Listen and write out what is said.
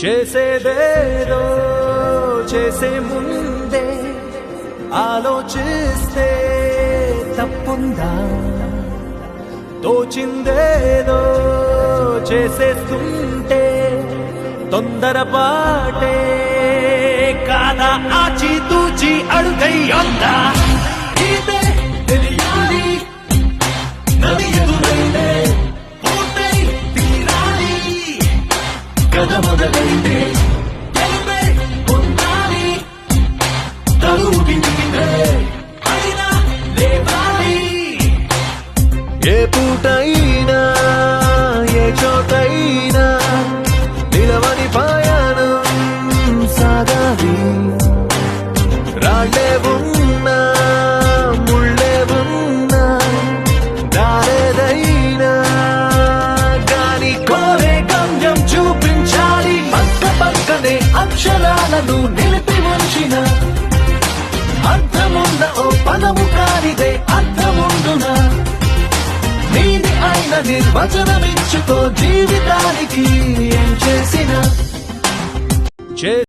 చేసేదేదో చేసే ముందే ఆలోచిస్తే తప్పుందా? తోచిందేదో చేసేస్తుంటే తొందరపాటే కాదా? ఆచితూచి అడుగయ్యొందా? ఇదే తెలియాలి, నది ఎదురైతే పోతే తీరాలి. కథ మొదలైతే గెలుపే పొందాలి. తరువు కిందికితే అయినా లేవాలి. ఏ పూటైనా ఏ చోటైనా నిలవని పయనం సాగాలి. రాళ్ళే ఉన్నా ముళ్ళే ఉన్నా దారేదైనా గాని కోరే గమ్యం చూపించాలి. పక్క పక్కనే అక్షరాలను నిలిపి ఉంచిన అర్థమున్న ఓ పదము కానిదే అర్థముండునా? నీది అయిన నిర్వచనమిచ్చుకో జీవితానికి ఏం చేసినా.